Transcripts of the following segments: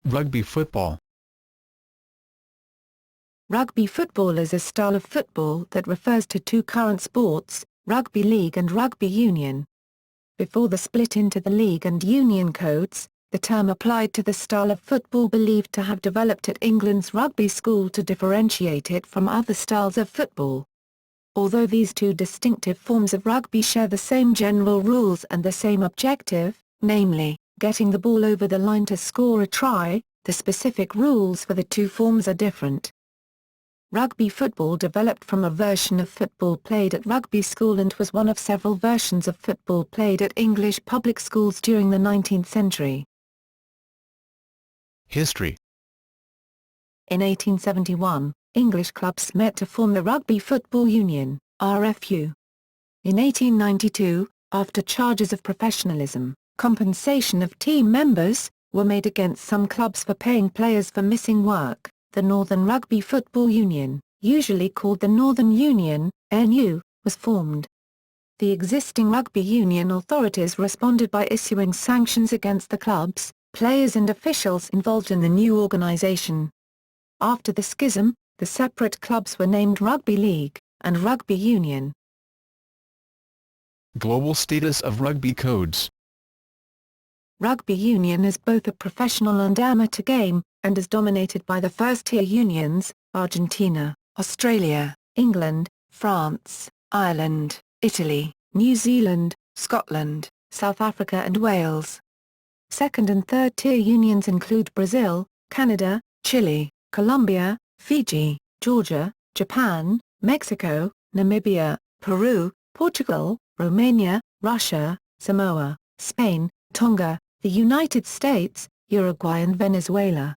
Rugby football. Rugby football is a style of football that refers to two current sports, rugby league and rugby union. Before the split into the league and union codes, the term applied to the style of football believed to have developed at England's rugby school to differentiate it from other styles of football. Although these two distinctive forms of rugby share the same general rules and the same objective, namely, getting the ball over the line to score a try, the specific rules for the two forms are different. Rugby football developed from a version of football played at rugby school and was one of several versions of football played at English public schools during the 19th century. History. In 1871, English clubs met to form the Rugby Football Union, RFU. In 1892, after charges of professionalism, compensation of team members, were made against some clubs for paying players for missing work, the Northern Rugby Football Union, usually called the Northern Union, NU, was formed. The existing rugby union authorities responded by issuing sanctions against the clubs, players and officials involved in the new organisation. After the schism, the separate clubs were named Rugby League and Rugby Union. Global status of rugby codes. Rugby union is both a professional and amateur game, and is dominated by the first-tier unions, Argentina, Australia, England, France, Ireland, Italy, New Zealand, Scotland, South Africa and Wales. Second- and third-tier unions include Brazil, Canada, Chile, Colombia, Fiji, Georgia, Japan, Mexico, Namibia, Peru, Portugal, Romania, Russia, Samoa, Spain, Tonga, the United States, Uruguay and Venezuela.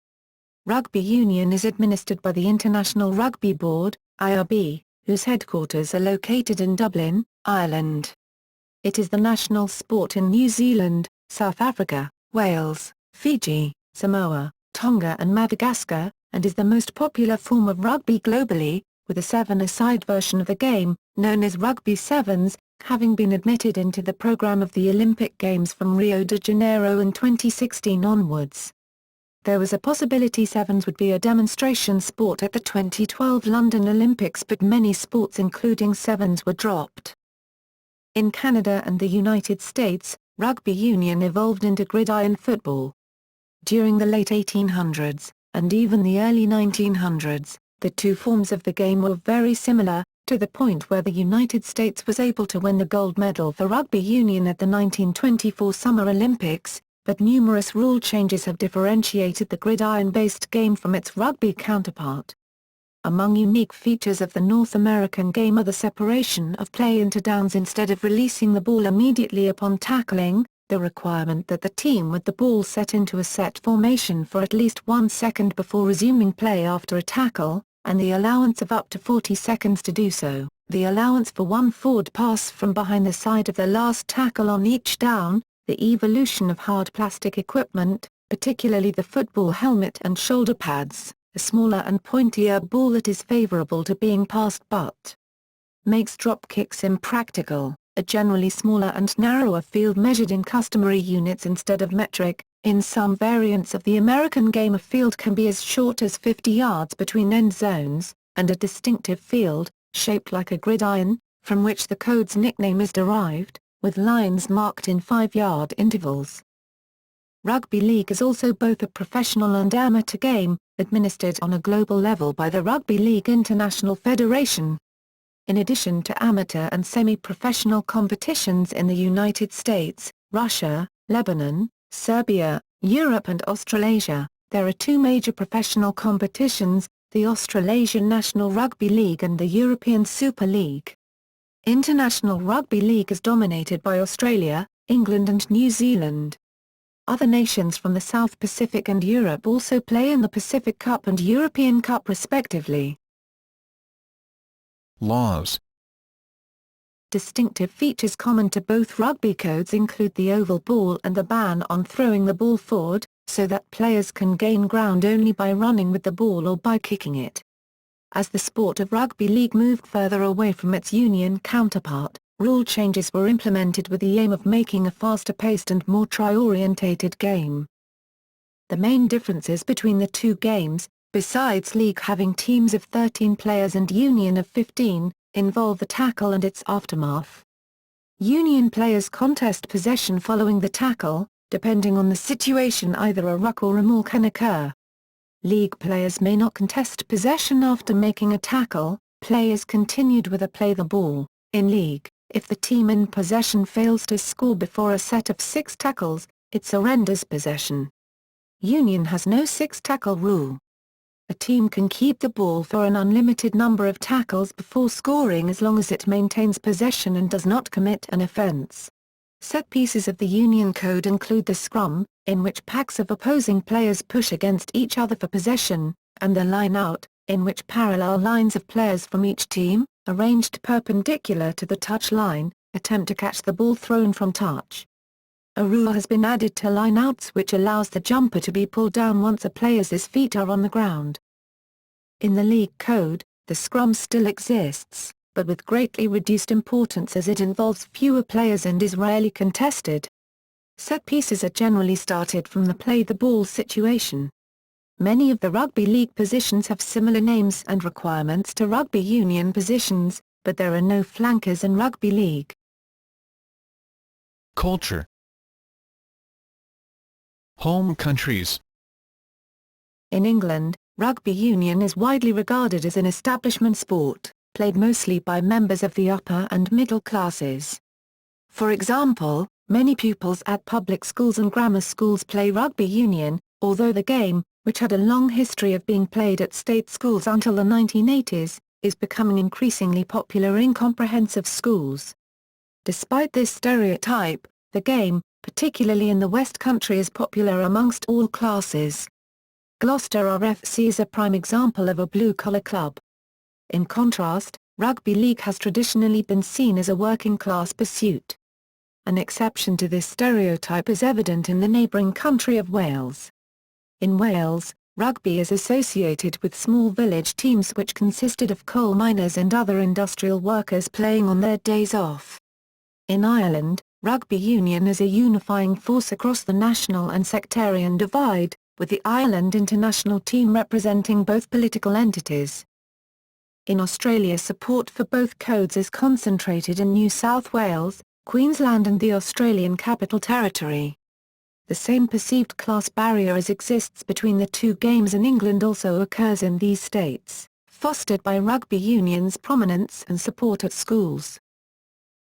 Rugby union is administered by the International Rugby Board, IRB, whose headquarters are located in Dublin, Ireland. It is the national sport in New Zealand, South Africa, Wales, Fiji, Samoa, Tonga and Madagascar, and is the most popular form of rugby globally, with a seven-a-side version of the game, known as Rugby Sevens, having been admitted into the program of the Olympic Games from Rio de Janeiro in 2016 onwards. There was a possibility sevens would be a demonstration sport at the 2012 London Olympics, but many sports including sevens were dropped. In Canada and the United States, rugby union evolved into gridiron football. During the late 1800s, and even the early 1900s, the two forms of the game were very similar, to the point where the United States was able to win the gold medal for rugby union at the 1924 Summer Olympics, but numerous rule changes have differentiated the gridiron-based game from its rugby counterpart. Among unique features of the North American game are the separation of play into downs instead of releasing the ball immediately upon tackling, the requirement that the team with the ball set into a set formation for at least 1 second before resuming play after a tackle, and the allowance of up to 40 seconds to do so, the allowance for one forward pass from behind the side of the last tackle on each down, the evolution of hard plastic equipment, particularly the football helmet and shoulder pads, a smaller and pointier ball that is favorable to being passed but makes drop kicks impractical, a generally smaller and narrower field measured in customary units instead of metric. In some variants of the American game a field can be as short as 50 yards between end zones, and a distinctive field, shaped like a gridiron, from which the code's nickname is derived, with lines marked in 5-yard intervals. Rugby league is also both a professional and amateur game, administered on a global level by the Rugby League International Federation. In addition to amateur and semi-professional competitions in the United States, Russia, Lebanon, Serbia, Europe and Australasia, there are two major professional competitions, the Australasian National Rugby League and the European Super League. International Rugby League is dominated by Australia, England and New Zealand. Other nations from the South Pacific and Europe also play in the Pacific Cup and European Cup respectively. Laws. Distinctive features common to both rugby codes include the oval ball and the ban on throwing the ball forward, so that players can gain ground only by running with the ball or by kicking it. As the sport of rugby league moved further away from its union counterpart, rule changes were implemented with the aim of making a faster-paced and more try-orientated game. The main differences between the two games, besides league having teams of 13 players and union of 15, involve the tackle and its aftermath. Union players contest possession following the tackle. Depending on the situation, either a ruck or a maul can occur. League players may not contest possession after making a tackle. Players continued with a play the ball. In league, if the team in possession fails to score before a set of 6 tackles, it surrenders possession. Union has no 6-tackle rule. A team can keep the ball for an unlimited number of tackles before scoring as long as it maintains possession and does not commit an offense. Set pieces of the Union Code include the scrum, in which packs of opposing players push against each other for possession, and the line-out, in which parallel lines of players from each team, arranged perpendicular to the touch line, attempt to catch the ball thrown from touch. A rule has been added to line-outs which allows the jumper to be pulled down once a player's feet are on the ground. In the league code, the scrum still exists, but with greatly reduced importance as it involves fewer players and is rarely contested. Set pieces are generally started from the play the ball situation. Many of the rugby league positions have similar names and requirements to rugby union positions, but there are no flankers in rugby league. Culture. Home countries. In England, rugby union is widely regarded as an establishment sport, played mostly by members of the upper and middle classes. For example, many pupils at public schools and grammar schools play rugby union, although the game, which had a long history of being played at state schools until the 1980s, is becoming increasingly popular in comprehensive schools. Despite this stereotype, the game, particularly in the West Country, is popular amongst all classes. Gloucester RFC is a prime example of a blue-collar club. In contrast, rugby league has traditionally been seen as a working-class pursuit. An exception to this stereotype is evident in the neighbouring country of Wales. In Wales, rugby is associated with small village teams which consisted of coal miners and other industrial workers playing on their days off. In Ireland, rugby union is a unifying force across the national and sectarian divide, with the Ireland international team representing both political entities. In Australia, support for both codes is concentrated in New South Wales, Queensland and the Australian Capital Territory. The same perceived class barrier as exists between the two games in England also occurs in these states, fostered by rugby union's prominence and support at schools.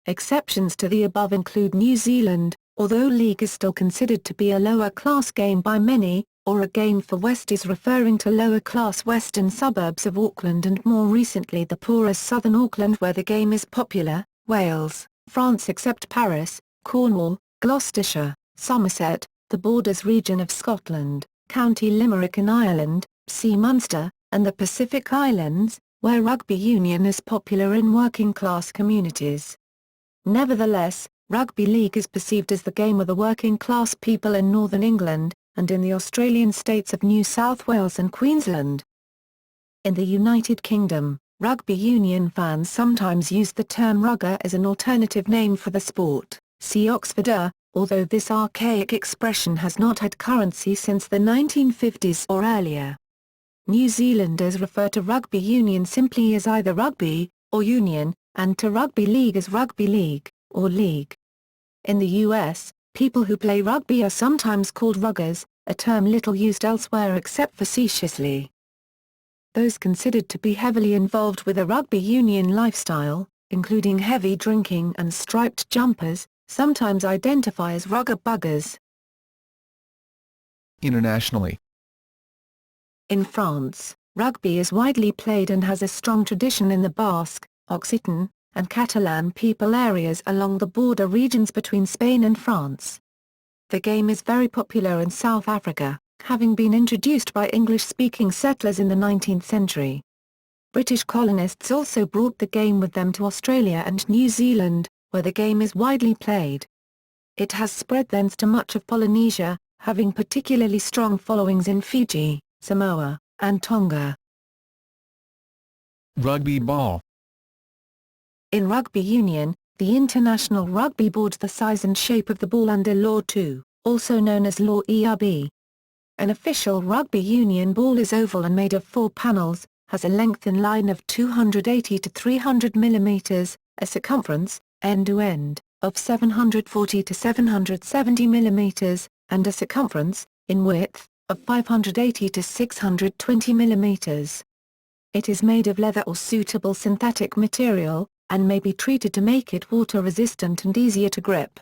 Exceptions to the above include New Zealand, although league is still considered to be a lower-class game by many, or a game for Westies, referring to lower-class western suburbs of Auckland and more recently the poorer southern Auckland where the game is popular, Wales, France except Paris, Cornwall, Gloucestershire, Somerset, the Borders region of Scotland, County Limerick in Ireland, see Munster, and the Pacific Islands, where rugby union is popular in working-class communities. Nevertheless, rugby league is perceived as the game of the working-class people in northern England, and in the Australian states of New South Wales and Queensland. In the United Kingdom, rugby union fans sometimes use the term rugger as an alternative name for the sport, see Oxforder, although this archaic expression has not had currency since the 1950s or earlier. New Zealanders refer to rugby union simply as either rugby, or union, and to rugby league as rugby league, or league. In the US, people who play rugby are sometimes called ruggers, a term little used elsewhere except facetiously. Those considered to be heavily involved with a rugby union lifestyle, including heavy drinking and striped jumpers, sometimes identify as rugger buggers. Internationally. In France, rugby is widely played and has a strong tradition in the Basque, Occitan, and Catalan people areas along the border regions between Spain and France. The game is very popular in South Africa, having been introduced by English-speaking settlers in the 19th century. British colonists also brought the game with them to Australia and New Zealand, where the game is widely played. It has spread thence to much of Polynesia, having particularly strong followings in Fiji, Samoa, and Tonga. Rugby ball. In rugby union, the International Rugby Board the size and shape of the ball under Law 2, also known as Law ERB. An official rugby union ball is oval and made of 4 panels, has a length in line of 280 to 300 mm, a circumference, end-to-end, of 740 to 770 mm, and a circumference, in width, of 580 to 620 mm. It is made of leather or suitable synthetic material, and may be treated to make it water-resistant and easier to grip.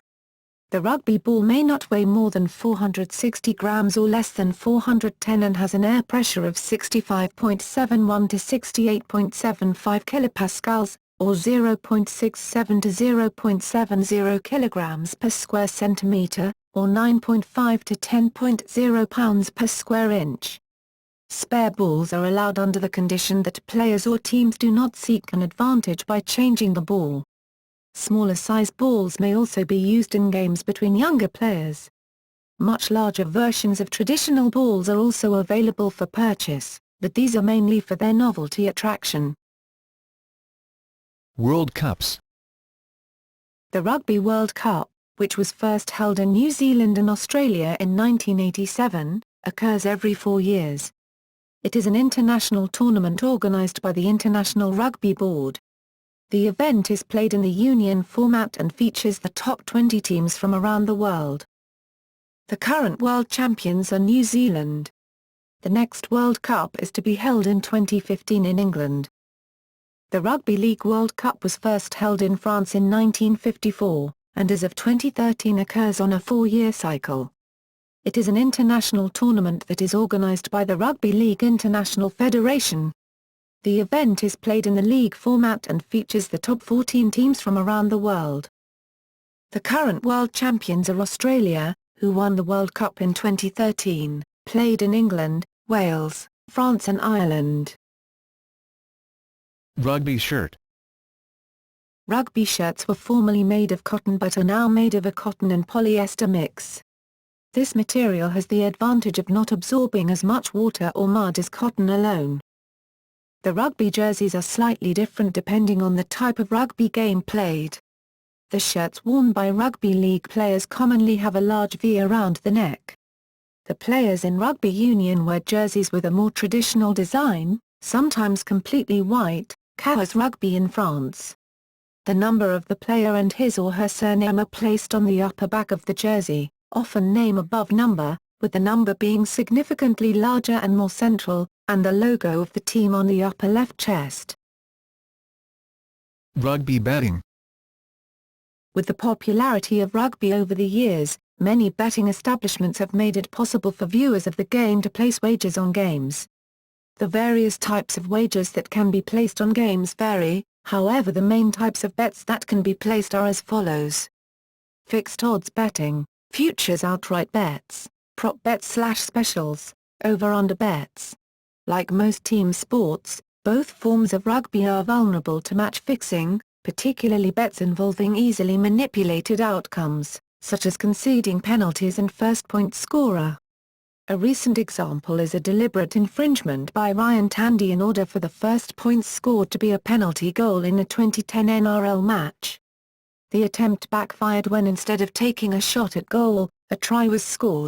The rugby ball may not weigh more than 460 grams or less than 410 and has an air pressure of 65.71 to 68.75 kilopascals, or 0.67 to 0.70 kilograms per square centimeter, or 9.5 to 10.0 pounds per square inch. Spare balls are allowed under the condition that players or teams do not seek an advantage by changing the ball. Smaller size balls may also be used in games between younger players. Much larger versions of traditional balls are also available for purchase, but these are mainly for their novelty attraction. World Cups. The Rugby World Cup, which was first held in New Zealand and Australia in 1987, occurs every 4 years. It is an international tournament organised by the International Rugby Board. The event is played in the union format and features the top 20 teams from around the world. The current world champions are New Zealand. The next World Cup is to be held in 2015 in England. The Rugby League World Cup was first held in France in 1954, and as of 2013 occurs on a 4-year cycle. It is an international tournament that is organised by the Rugby League International Federation. The event is played in the league format and features the top 14 teams from around the world. The current world champions are Australia, who won the World Cup in 2013, played in England, Wales, France and Ireland. Rugby shirt. Rugby shirts were formerly made of cotton but are now made of a cotton and polyester mix. This material has the advantage of not absorbing as much water or mud as cotton alone. The rugby jerseys are slightly different depending on the type of rugby game played. The shirts worn by rugby league players commonly have a large V around the neck. The players in rugby union wear jerseys with a more traditional design, sometimes completely white, Chaos Rugby in France. The number of the player and his or her surname are placed on the upper back of the jersey, often name above number, with the number being significantly larger and more central, and the logo of the team on the upper left chest. Rugby betting. With the popularity of rugby over the years, many betting establishments have made it possible for viewers of the game to place wagers on games. The various types of wagers that can be placed on games vary, however the main types of bets that can be placed are as follows. Fixed odds betting, futures outright bets, prop bets/specials, over-under bets. Like most team sports, both forms of rugby are vulnerable to match fixing, particularly bets involving easily manipulated outcomes, such as conceding penalties and first point scorer. A recent example is a deliberate infringement by Ryan Tandy in order for the first point scored to be a penalty goal in a 2010 NRL match. The attempt backfired when instead of taking a shot at goal, a try was scored.